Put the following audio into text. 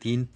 3